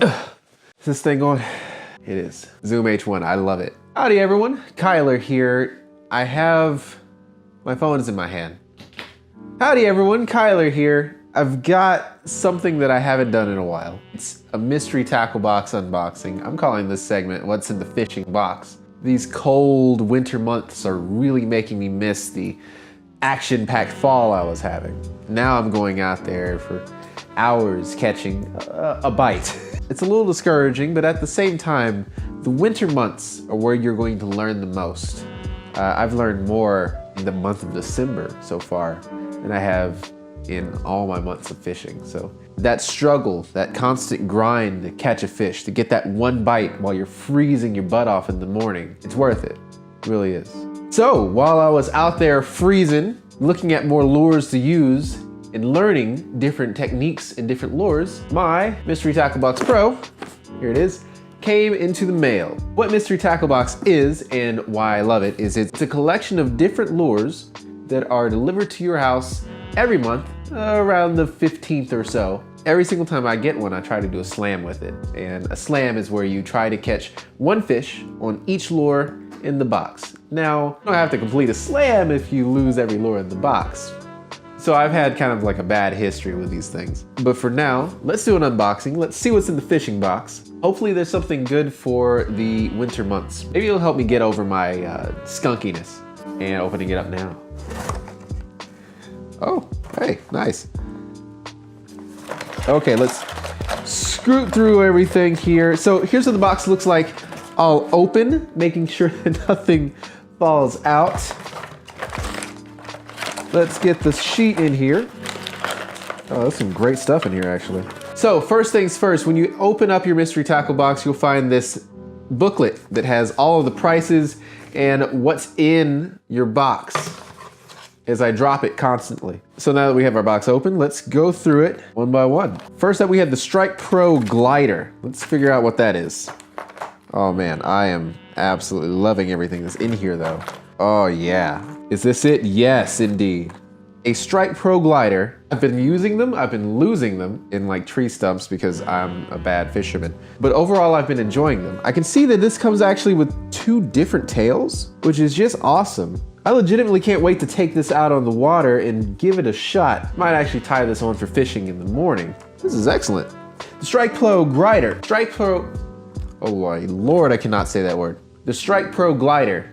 Is this thing on? It is. Zoom H1, I love it. Howdy everyone, Kyler here. My phone is in my hand. Howdy everyone, Kyler here. I've got something that I haven't done in a while. It's a mystery tackle box unboxing. I'm calling this segment What's in the Fishing Box. These cold winter months are really making me miss the action-packed fall I was having. Now I'm going out there for hours catching a bite. It's a little discouraging, but at the same time, the winter months are where you're going to learn the most. I've learned more in the month of December so far than I have in all my months of fishing. So that struggle, that constant grind to catch a fish, to get that one bite while you're freezing your butt off in the morning, it's worth it. It really is. So while I was out there freezing, looking at more lures to use, and learning different techniques and different lures, my Mystery Tackle Box Pro, here it is, came into the mail. What Mystery Tackle Box is and why I love it is it's a collection of different lures that are delivered to your house every month, around the 15th or so. Every single time I get one, I try to do a slam with it. And a slam is where you try to catch one fish on each lure in the box. Now, you don't have to complete a slam if you lose every lure in the box. So I've had kind of like a bad history with these things. But for now, let's do an unboxing. Let's see what's in the fishing box. Hopefully there's something good for the winter months. Maybe it'll help me get over my skunkiness. And opening it up now. Oh, hey, nice. Okay, let's scoot through everything here. So here's what the box looks like. I'll open, making sure that nothing falls out. Let's get the sheet in here. Oh, there's some great stuff in here, actually. So first things first, when you open up your mystery tackle box, you'll find this booklet that has all of the prices and what's in your box as I drop it constantly. So now that we have our box open, let's go through it one by one. First up, we have the Strike Pro Glider. Let's figure out what that is. Oh man, I am absolutely loving everything that's in here though. Oh yeah. Is this it? Yes, indeed. A Strike Pro Glider. I've been using them, I've been losing them in like tree stumps because I'm a bad fisherman. But overall, I've been enjoying them. I can see that this comes actually with 2 different tails, which is just awesome. I legitimately can't wait to take this out on the water and give it a shot. Might actually tie this on for fishing in the morning. This is excellent. The Strike Pro Glider. Oh my Lord, I cannot say that word. The Strike Pro Glider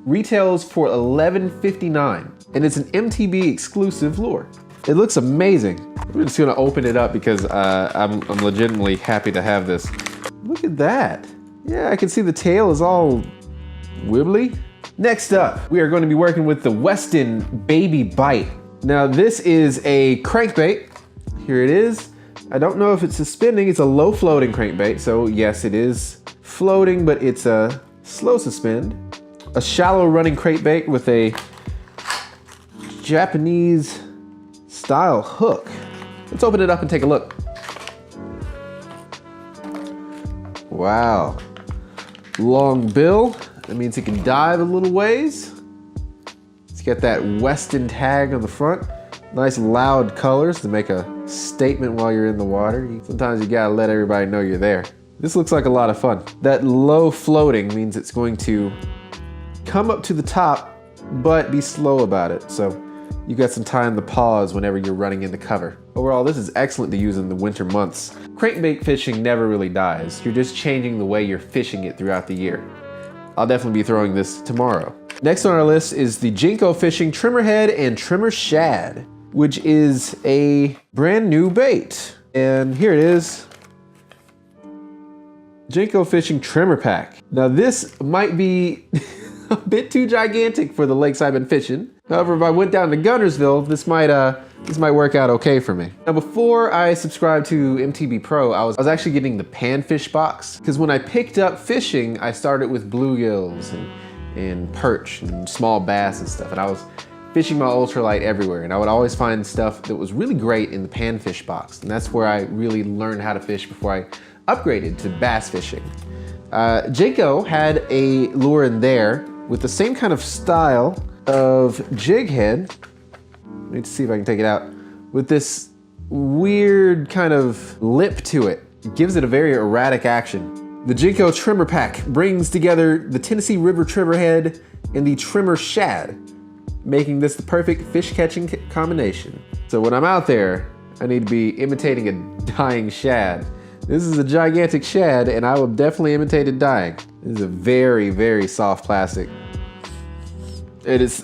retails for $11.59, and it's an MTB exclusive lure. It looks amazing. I'm just gonna open it up because I'm legitimately happy to have this. Look at that. Yeah, I can see the tail is all wibbly. Next up, we are going to be working with the Weston Baby Bite. Now this is a crankbait. Here it is. I don't know if it's suspending. It's a low floating crankbait. So yes, it is floating, but it's a slow suspend. A shallow running crankbait with a Japanese style hook. Let's open it up and take a look. Wow. Long bill. That means it can dive a little ways. It's got that Weston tag on the front. Nice loud colors to make a statement while you're in the water. Sometimes you gotta let everybody know you're there. This looks like a lot of fun. That low floating means it's going to come up to the top, but be slow about it. So you got some time to pause whenever you're running into cover. Overall, this is excellent to use in the winter months. Crankbait fishing never really dies. You're just changing the way you're fishing it throughout the year. I'll definitely be throwing this tomorrow. Next on our list is the Jinko Fishing Trimmer Head and Trimmer Shad, which is a brand new bait. And here it is. Jinko Fishing Trimmer Pack. Now this might be a bit too gigantic for the lakes I've been fishing. However, if I went down to Guntersville, this might work out okay for me. Now before I subscribed to MTB Pro, I was actually getting the panfish box, because when I picked up fishing, I started with bluegills and perch and small bass and stuff, and I was fishing my ultralight everywhere, and I would always find stuff that was really great in the panfish box, and that's where I really learned how to fish before I upgraded to bass fishing. Jinko had a lure in there with the same kind of style of jig head. Let me see if I can take it out. With this weird kind of lip to it. gives it a very erratic action. The Jinko Trimmer Pack brings together the Tennessee River trimmer head and the trimmer shad, making this the perfect fish catching combination. So when I'm out there, I need to be imitating a dying shad. This is a gigantic shad, and I will definitely imitate it dying. This is a very, very soft plastic. It is,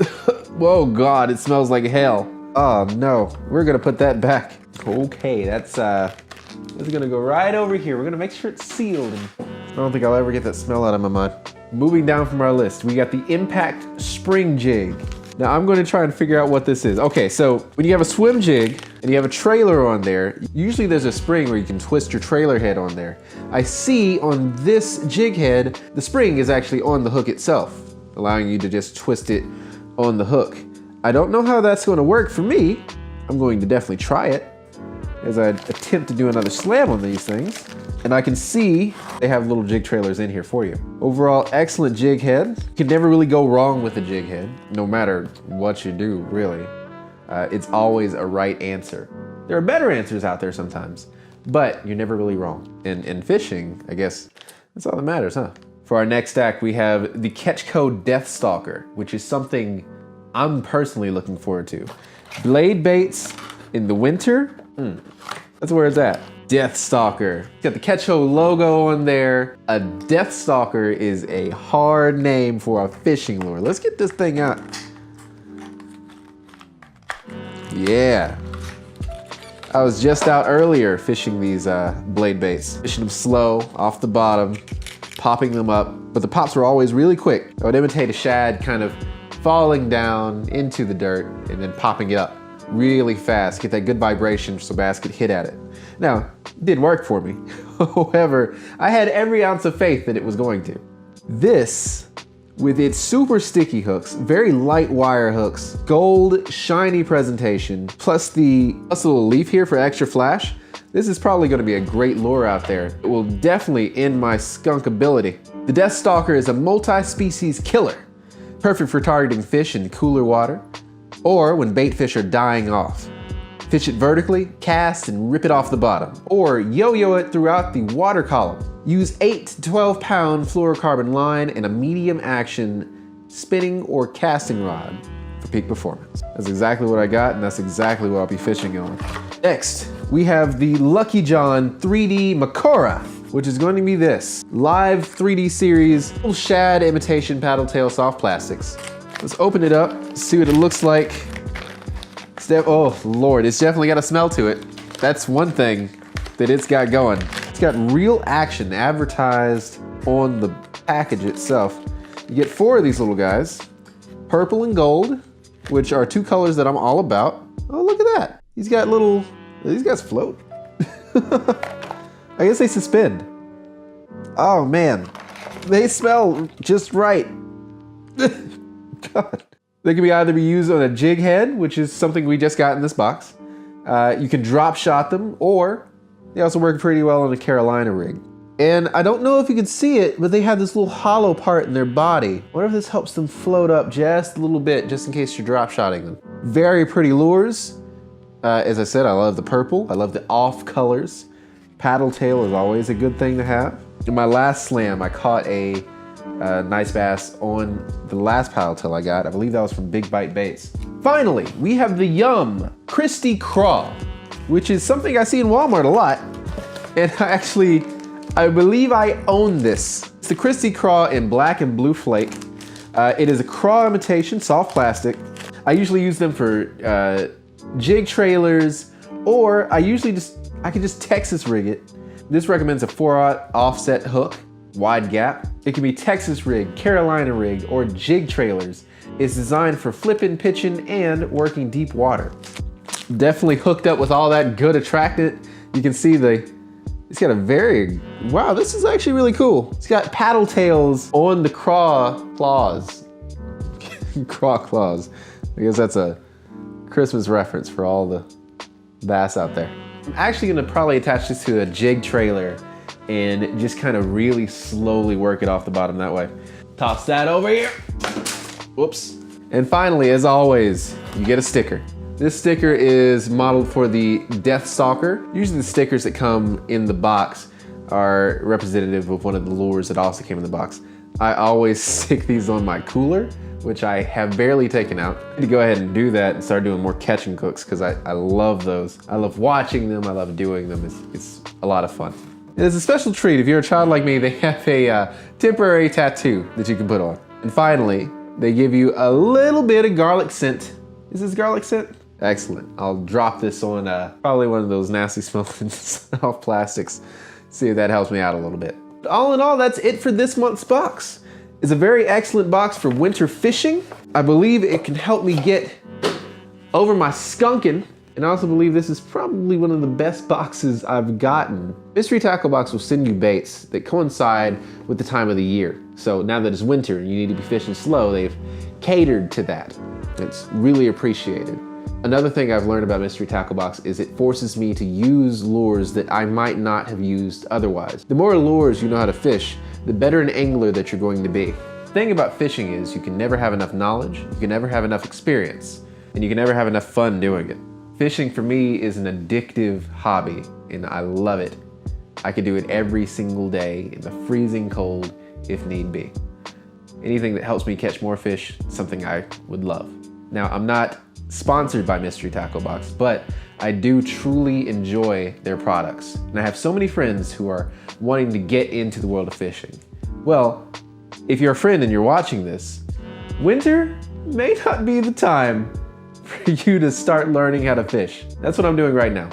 whoa God, it smells like hell. Oh no, we're gonna put that back. Okay, that's gonna go right over here. We're gonna make sure it's sealed. I don't think I'll ever get that smell out of my mind. Moving down from our list, we got the Impact Spring Jig. Now I'm going to try and figure out what this is. Okay, so when you have a swim jig and you have a trailer on there, usually there's a spring where you can twist your trailer head on there. I see on this jig head, the spring is actually on the hook itself, allowing you to just twist it on the hook. I don't know how that's going to work for me. I'm going to definitely try it as I attempt to do another slam on these things. And I can see they have little jig trailers in here for you. Overall, excellent jig head. You can never really go wrong with a jig head, no matter what you do, really. It's always a right answer. There are better answers out there sometimes, but you're never really wrong. In fishing, I guess that's all that matters, huh? For our next stack, we have the Ketchco Death Stalker, which is something I'm personally looking forward to. Blade baits in the winter, that's where it's at. Death Stalker. Got the Ketchco logo on there. A Death Stalker is a hard name for a fishing lure. Let's get this thing out. Yeah. I was just out earlier fishing these blade baits. Fishing them slow, off the bottom, popping them up. But the pops were always really quick. I would imitate a shad kind of falling down into the dirt and then popping it up really fast. Get that good vibration so bass could hit at it. Now, it did work for me. However, I had every ounce of faith that it was going to. This, with its super sticky hooks, very light wire hooks, gold, shiny presentation, plus the little leaf here for extra flash, this is probably gonna be a great lure out there. It will definitely end my skunk ability. The Death Stalker is a multi-species killer, perfect for targeting fish in cooler water, or when bait fish are dying off. Fish it vertically, cast, and rip it off the bottom. Or yo-yo it throughout the water column. Use 8 to 12 pound fluorocarbon line and a medium action spinning or casting rod for peak performance. That's exactly what I got, and that's exactly what I'll be fishing on. Next, we have the Lucky John 3D Makora, which is going to be this. Live 3D series, little shad imitation paddle tail soft plastics. Let's open it up, see what it looks like. Oh Lord, it's definitely got a smell to it. That's one thing that it's got going. It's got real action advertised on the package itself. You get 4 of these little guys, purple and gold, which are 2 colors that I'm all about. Oh, look at that. These guys float. I guess they suspend. Oh man, they smell just right. God. They can either be used on a jig head, which is something we just got in this box. You can drop shot them, or they also work pretty well on a Carolina rig. And I don't know if you can see it, but they have this little hollow part in their body. I wonder if this helps them float up just a little bit, just in case you're drop shotting them. Very pretty lures. As I said, I love the purple. I love the off colors. Paddle tail is always a good thing to have. In my last slam, I caught a nice bass on the last paddle tail I got. I believe that was from Big Bite Baits. Finally, we have the Yum Christy Craw, which is something I see in Walmart a lot. And I believe I own this. It's the Christy Craw in black and blue flake. It is a craw imitation, soft plastic. I usually use them for jig trailers, or I can just Texas rig it. This recommends a 4/0 offset hook, wide gap. It can be Texas rig, Carolina rig, or jig trailers. It's designed for flipping, pitching, and working deep water. Definitely hooked up with all that good attractant. You can see it's got wow, this is actually really cool. It's got paddle tails on the craw claws. Craw claws. I guess that's a Christmas reference for all the bass out there. I'm actually gonna probably attach this to a jig trailer and just kind of really slowly work it off the bottom that way. Toss that over here. Whoops. And finally, as always, you get a sticker. This sticker is modeled for the Death Stalker. Usually the stickers that come in the box are representative of one of the lures that also came in the box. I always stick these on my cooler, which I have barely taken out. I need to go ahead and do that and start doing more catch and cooks because I love those. I love watching them, I love doing them. It's a lot of fun. And it's a special treat. If you're a child like me, they have a temporary tattoo that you can put on. And finally, they give you a little bit of garlic scent. Is this garlic scent? Excellent. I'll drop this on probably one of those nasty smelling soft plastics. See if that helps me out a little bit. All in all, that's it for this month's box. It's a very excellent box for winter fishing. I believe it can help me get over my skunking. And I also believe this is probably one of the best boxes I've gotten. Mystery Tackle Box will send you baits that coincide with the time of the year. So now that it's winter and you need to be fishing slow, they've catered to that. It's really appreciated. Another thing I've learned about Mystery Tackle Box is it forces me to use lures that I might not have used otherwise. The more lures you know how to fish, the better an angler that you're going to be. The thing about fishing is you can never have enough knowledge, you can never have enough experience, and you can never have enough fun doing it. Fishing for me is an addictive hobby, and I love it. I could do it every single day in the freezing cold if need be. Anything that helps me catch more fish is something I would love. Now, I'm not sponsored by Mystery Tackle Box, but I do truly enjoy their products. And I have so many friends who are wanting to get into the world of fishing. Well, if you're a friend and you're watching this, winter may not be the time for you to start learning how to fish. That's what I'm doing right now.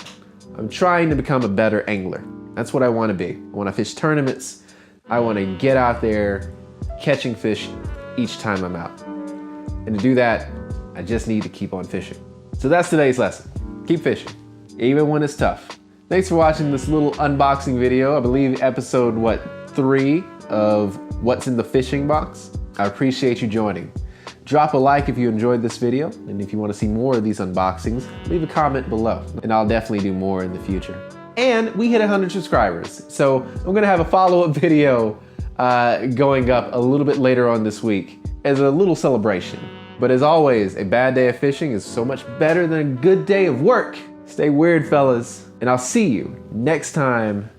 I'm trying to become a better angler. That's what I want to be. I want to fish tournaments. I want to get out there catching fish each time I'm out. And to do that, I just need to keep on fishing. So that's today's lesson. Keep fishing, even when it's tough. Thanks for watching this little unboxing video. I believe episode, 3 of What's in the Fishing Box. I appreciate you joining. Drop a like if you enjoyed this video, and if you want to see more of these unboxings, leave a comment below, and I'll definitely do more in the future. And we hit 100 subscribers, so I'm gonna have a follow-up video going up a little bit later on this week as a little celebration. But as always, a bad day of fishing is so much better than a good day of work. Stay weird, fellas, and I'll see you next time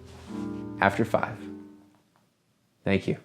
after 5. Thank you.